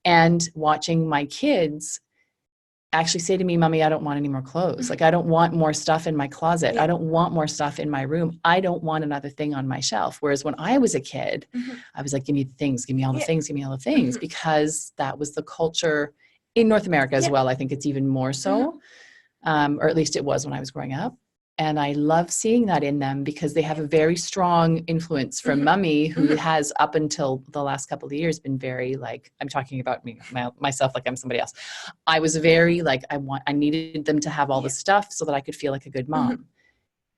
And watching my kids actually say to me, "Mommy, I don't want any more clothes. Like, I don't want more stuff in my closet. I don't want more stuff in my room. I don't want another thing on my shelf." Whereas when I was a kid, I was like, "Give me the things, give me all the things, give me all the things," because that was the culture in North America as well. I think it's even more so, or at least it was when I was growing up. And I love seeing that in them because they have a very strong influence from mommy, who has up until the last couple of years been very like, I'm talking about myself like I'm somebody else. I was very like, I needed them to have all the stuff so that I could feel like a good mom.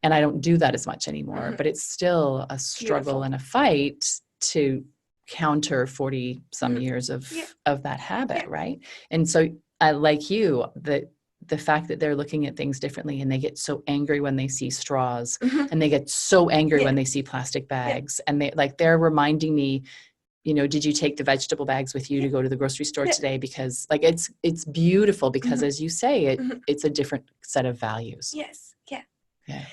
And I don't do that as much anymore, but it's still a struggle and a fight to counter 40 some years of that habit. Right. And so like you, the fact that they're looking at things differently, and they get so angry when they see straws and they get so angry when they see plastic bags, and they're reminding me, did you take the vegetable bags with you to go to the grocery store today? Because like, it's beautiful because as you say, it's a different set of values. Yes. Yeah.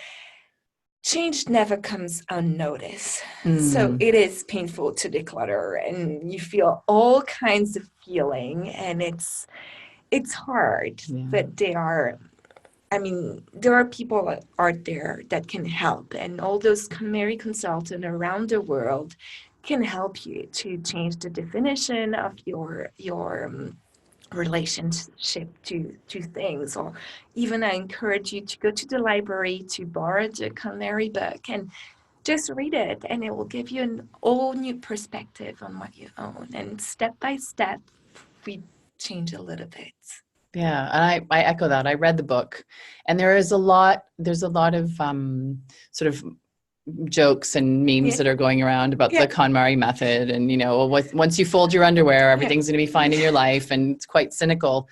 Change never comes unnoticed. So it is painful to declutter, and you feel all kinds of feeling, and it's hard, but there are people out there that can help, and all those marriage consultants around the world can help you to change the definition of your relationship to things. Or even I encourage you to go to the library to borrow the culinary book and just read it, and it will give you an all new perspective on what you own. And step by step, we change a little bit. Yeah, and I echo that. I read the book, and there's a lot of sort of jokes and memes that are going around about the KonMari method, and once you fold your underwear, everything's going to be fine in your life, and it's quite cynical.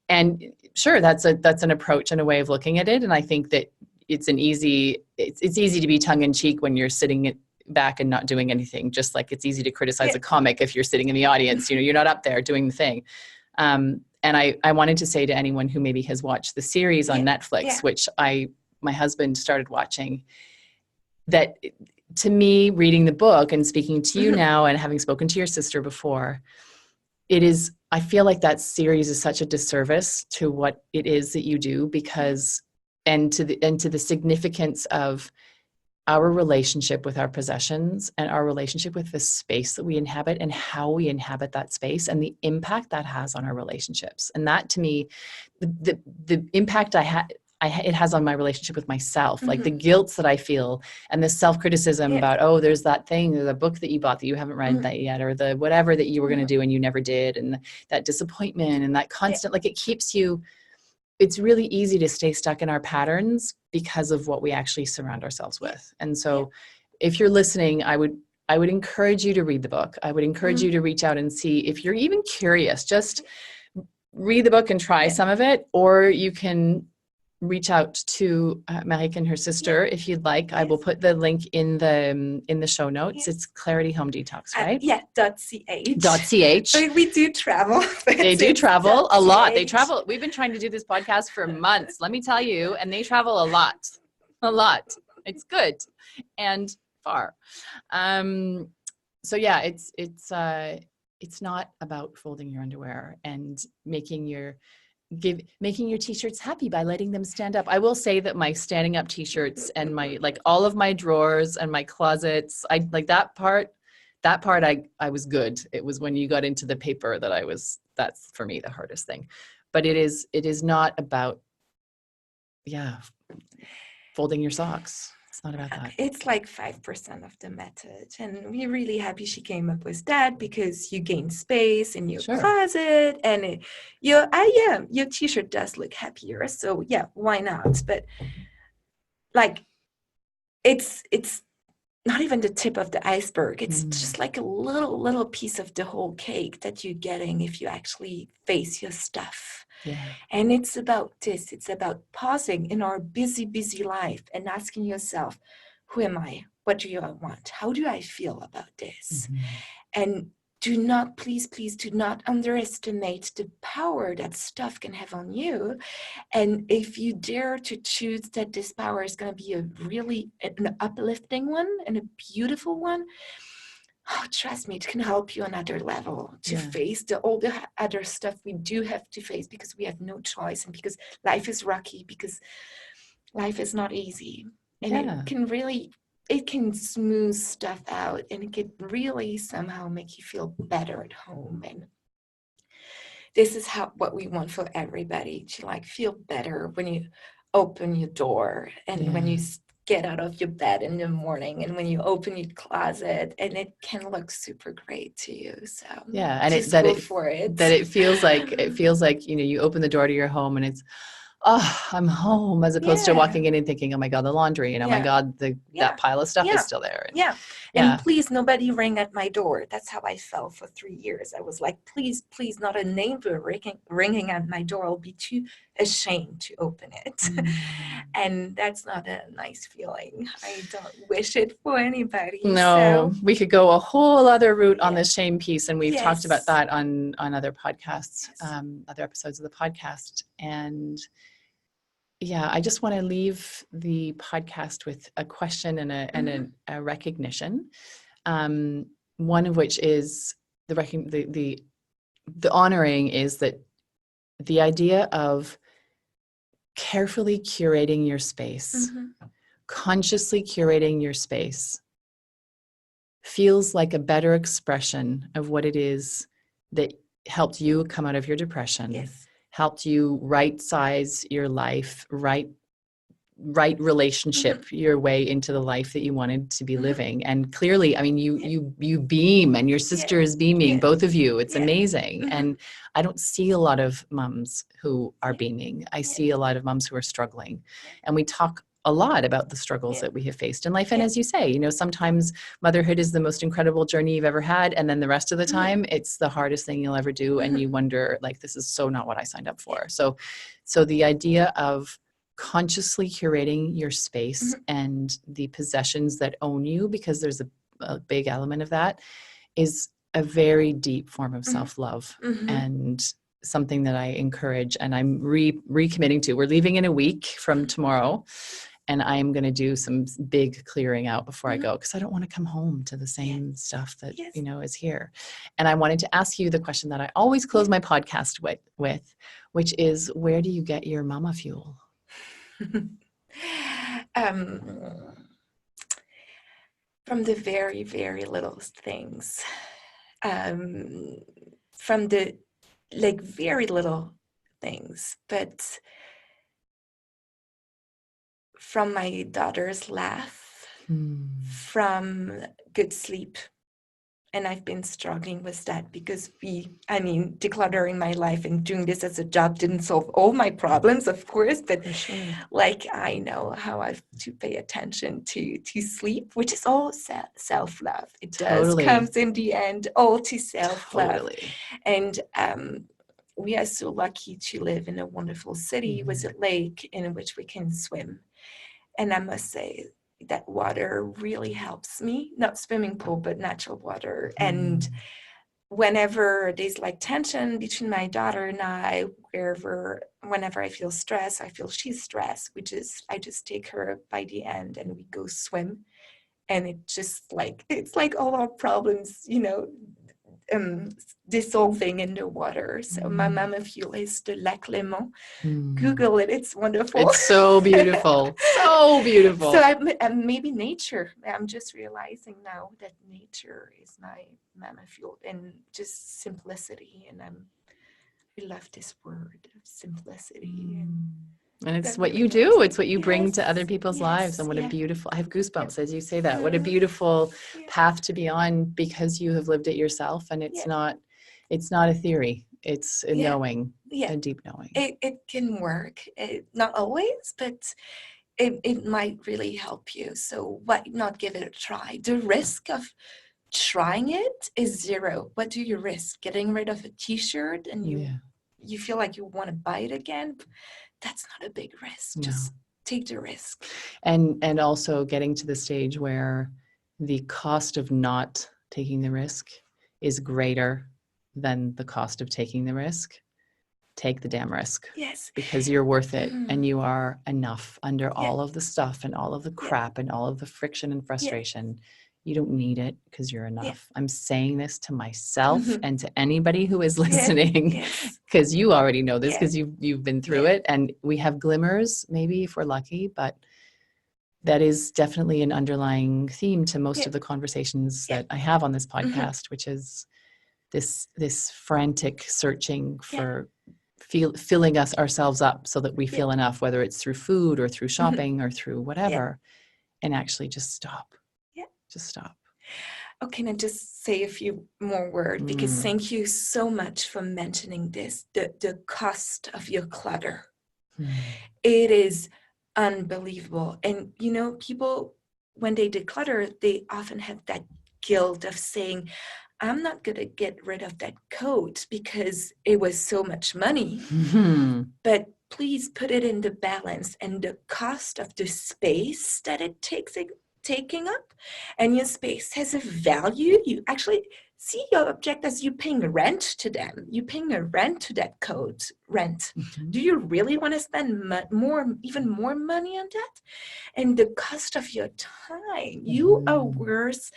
And sure, that's an approach and a way of looking at it, and I think that it's easy to be tongue in cheek when you're sitting back and not doing anything, just like it's easy to criticize a comic if you're sitting in the audience. You're not up there doing the thing. And I wanted to say to anyone who maybe has watched the series on Netflix, which my husband started watching, that to me, reading the book and speaking to you now and having spoken to your sister before, I feel like that series is such a disservice to what it is that you do, because, and to the significance of our relationship with our possessions and our relationship with the space that we inhabit and how we inhabit that space and the impact that has on our relationships. And that, to me, the impact it has on my relationship with myself, like the guilt that I feel and the self-criticism about, oh, there's that thing, or the book that you bought that you haven't read that yet, or the whatever that you were going to do and you never did. And that disappointment and that constant, like, it keeps you, it's really easy to stay stuck in our patterns because of what we actually surround ourselves with. And so if you're listening, I would encourage you to read the book. I would encourage you to reach out and see if you're even curious, just read the book and try some of it, or you can reach out to Marieke and her sister if you'd like. I will put the link in the show notes. It's Clarity Home Detox, right? .ch. We do travel. They do travel a lot. They travel. We've been trying to do this podcast for months, let me tell you, and they travel a lot. It's good and far. So yeah, it's not about folding your underwear and making your t-shirts happy by letting them stand up. I will say that my standing up t-shirts and my, like, all of my drawers and my closets, I like that part I was good. It was when you got into the paper that's for me the hardest thing. But it is not about folding your socks. It's not about that. It's like 5% of the method. And we're really happy she came up with that, because you gain space in your closet, and your t-shirt does look happier. So why not? But like, it's not even the tip of the iceberg. It's just like a little piece of the whole cake that you're getting if you actually face your stuff. And it's about this. It's about pausing in our busy life and asking yourself, who am I? What do I want? How do I feel about this? And do not, please do not underestimate the power that stuff can have on you. And if you dare to choose that this power is going to be an uplifting one and a beautiful one, trust me, it can help you on another level to face all the other stuff we do have to face, because we have no choice, and because life is rocky, because life is not easy. And it can smooth stuff out, and it can really somehow make you feel better at home. And this is what we want for everybody, to feel better when you open your door, and when you get out of your bed in the morning, and when you open your closet, and it can look super great to you. So and just go for it. That it feels like you open the door to your home and it's, oh, I'm home, as opposed to walking in and thinking, oh my God, the laundry, and oh my God, that pile of stuff is still there. And please, nobody ring at my door. That's how I felt for 3 years. I was like, please, not a neighbor ringing at my door. I'll be too ashamed to open it. And that's not a nice feeling. I don't wish it for anybody. No, we could go a whole other route on the shame piece, and we've talked about that on other podcasts, other episodes of the podcast. And I just want to leave the podcast with a question and a recognition. One of which is the honoring is that the idea of carefully curating your space, consciously curating your space, feels like a better expression of what it is that helped you come out of your depression. Helped you right size your life, right right relationship your way into the life that you wanted to be living. And clearly, I mean, you beam, and your sister is beaming, both of you. It's amazing. And I don't see a lot of moms who are beaming. I see a lot of moms who are struggling. And we talk a lot about the struggles that we have faced in life. And as you say, you know, sometimes motherhood is the most incredible journey you've ever had. And then the rest of the time, it's the hardest thing you'll ever do. And you wonder, like, this is so not what I signed up for. So the idea of consciously curating your space and the possessions that own you, because there's a big element of that, is a very deep form of self-love and something that I encourage, and I'm recommitting to. We're leaving in a week from tomorrow, and I'm going to do some big clearing out before I go, because I don't want to come home to the same stuff that, you know, is here. And I wanted to ask you the question that I always close my podcast with, which is, where do you get your mama fuel? From the very, very little things, from the very little things, but from my daughter's laugh, from good sleep. And I've been struggling with that because decluttering my life and doing this as a job didn't solve all my problems, of course, but I know how I have to pay attention to sleep, which is all self-love. It does comes in the end, all to self-love. And we are so lucky to live in a wonderful city with a lake in which we can swim. And I must say, that water really helps me, not swimming pool, but natural water. And whenever there's like tension between my daughter and I, whenever I feel stressed, I feel she's stressed, I just take her by the end and we go swim. And it's like all our problems, you know, dissolving in the water. So my MamaFuel is the lac Léman. Google it, it's wonderful. It's so beautiful. So beautiful. So maybe nature. I'm just realizing now that nature is my MamaFuel, and just simplicity. And I love this word, simplicity. And it's what you do. It's what you bring to other people's lives. And what a beautiful, I have goosebumps as you say that. What a beautiful path to be on, because you have lived it yourself. And it's not a theory. It's a knowing, a deep knowing. It can work. Not always, but it might really help you. So why not give it a try? The risk of trying it is zero. What do you risk? Getting rid of a t-shirt and you feel like you want to buy it again? That's not a big risk. Just take the risk. And also getting to the stage where the cost of not taking the risk is greater than the cost of taking the risk. Take the damn risk. Yes. Because you're worth it, and you are enough under all of the stuff and all of the crap and all of the friction and frustration. You don't need it, because you're enough. I'm saying this to myself and to anybody who is listening, because you already know this, because you've been through it, and we have glimmers, maybe, if we're lucky, but that is definitely an underlying theme to most of the conversations that I have on this podcast, which is this frantic searching for filling ourselves up so that we feel enough, whether it's through food or through shopping or through whatever, and actually just stop. Just stop. Okay, now just say a few more words, because thank you so much for mentioning this, the cost of your clutter. It is unbelievable. And, you know, people, when they declutter, they often have that guilt of saying, I'm not going to get rid of that coat because it was so much money. But please put it in the balance and the cost of the space that it takes taking up, and your space has a value. You actually see your object as you paying rent to them. You paying a rent to that coat, rent. Do you really want to spend even more money on that? And the cost of your time. You are worth,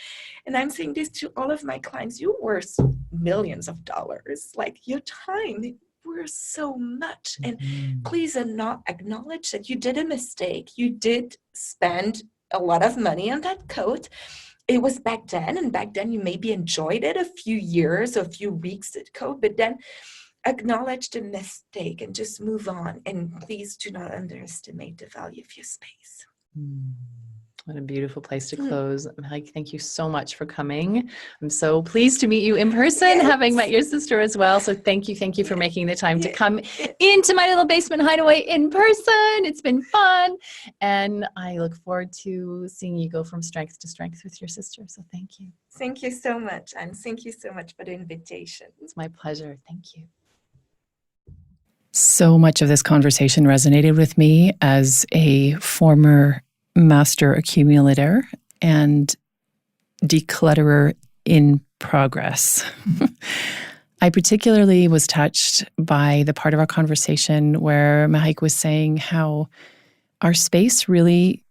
and I'm saying this to all of my clients, you're worth millions of dollars. Like, your time, worth so much. And please not acknowledge that you did a mistake. You did spend a lot of money on that coat. It was back then, and back then you maybe enjoyed it a few years, a few weeks, that coat, but then acknowledge the mistake and just move on. And please do not underestimate the value of your space. What a beautiful place to close. Marieke, thank you so much for coming. I'm so pleased to meet you in person, having met your sister as well. So thank you for making the time to come into my little basement hideaway in person. It's been fun. And I look forward to seeing you go from strength to strength with your sister. So thank you. Thank you so much. And thank you so much for the invitation. It's my pleasure. Thank you. So much of this conversation resonated with me as a former master accumulator and declutterer in progress. I particularly was touched by the part of our conversation where Marieke was saying how our space really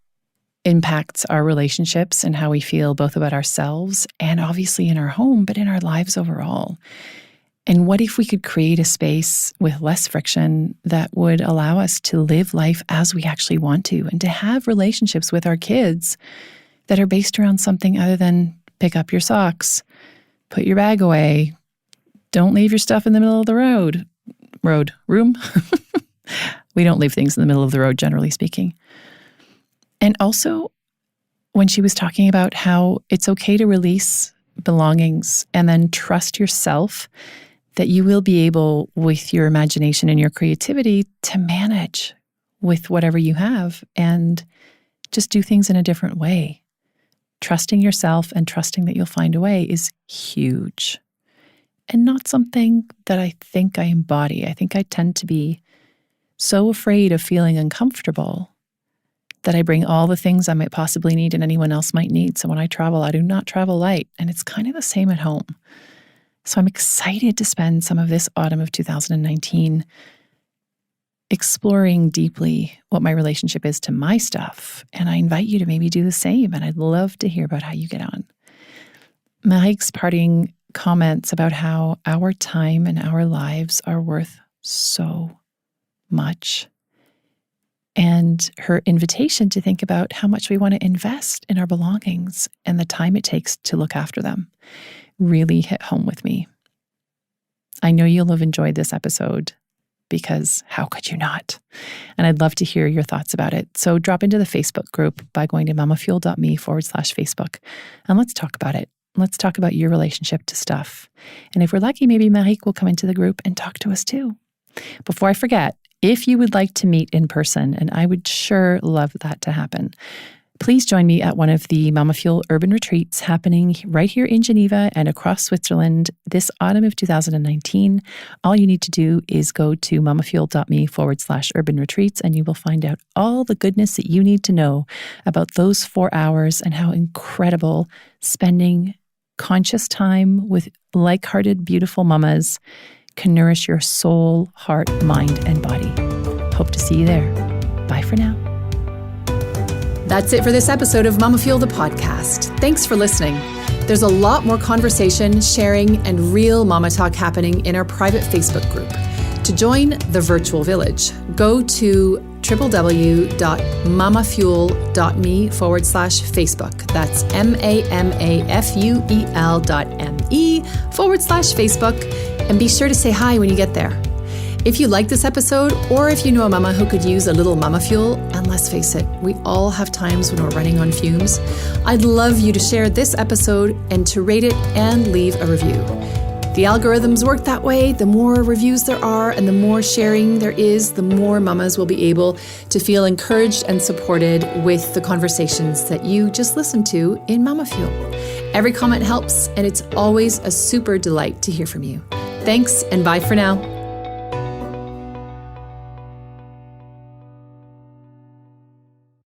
impacts our relationships and how we feel both about ourselves and obviously in our home, but in our lives overall. And what if we could create a space with less friction that would allow us to live life as we actually want to and to have relationships with our kids that are based around something other than pick up your socks, put your bag away, don't leave your stuff in the middle of the room. We don't leave things in the middle of the road, generally speaking. And also, when she was talking about how it's okay to release belongings and then trust yourself that you will be able, with your imagination and your creativity, to manage with whatever you have and just do things in a different way. Trusting yourself and trusting that you'll find a way is huge. And not something that I think I embody. I think I tend to be so afraid of feeling uncomfortable that I bring all the things I might possibly need and anyone else might need. So when I travel, I do not travel light. And it's kind of the same at home. So I'm excited to spend some of this autumn of 2019 exploring deeply what my relationship is to my stuff. And I invite you to maybe do the same. And I'd love to hear about how you get on. Marieke's parting comments about how our time and our lives are worth so much. And her invitation to think about how much we want to invest in our belongings and the time it takes to look after them really hit home with me. I know you'll have enjoyed this episode because how could you not? And I'd love to hear your thoughts about it. So drop into the Facebook group by going to mamafuel.me/Facebook and let's talk about it. Let's talk about your relationship to stuff. And if we're lucky, maybe Marieke will come into the group and talk to us too. Before I forget, if you would like to meet in person, and I would sure love that to happen, please join me at one of the MamaFuel urban retreats happening right here in Geneva and across Switzerland this autumn of 2019. All you need to do is go to mamafuel.me/urban retreats and you will find out all the goodness that you need to know about those 4 hours and how incredible spending conscious time with like-hearted, beautiful mamas can nourish your soul, heart, mind, and body. Hope to see you there. Bye for now. That's it for this episode of MamaFuel the podcast. Thanks for listening. There's a lot more conversation, sharing, and real mama talk happening in our private Facebook group. To join the virtual village, go to www.mamafuel.me/Facebook. That's MAMAFUEL.me/Facebook. And be sure to say hi when you get there. If you like this episode, or if you know a mama who could use a little mama fuel, and let's face it, we all have times when we're running on fumes, I'd love you to share this episode and to rate it and leave a review. The algorithms work that way. The more reviews there are and the more sharing there is, the more mamas will be able to feel encouraged and supported with the conversations that you just listened to in MamaFuel. Every comment helps, and it's always a super delight to hear from you. Thanks, and bye for now.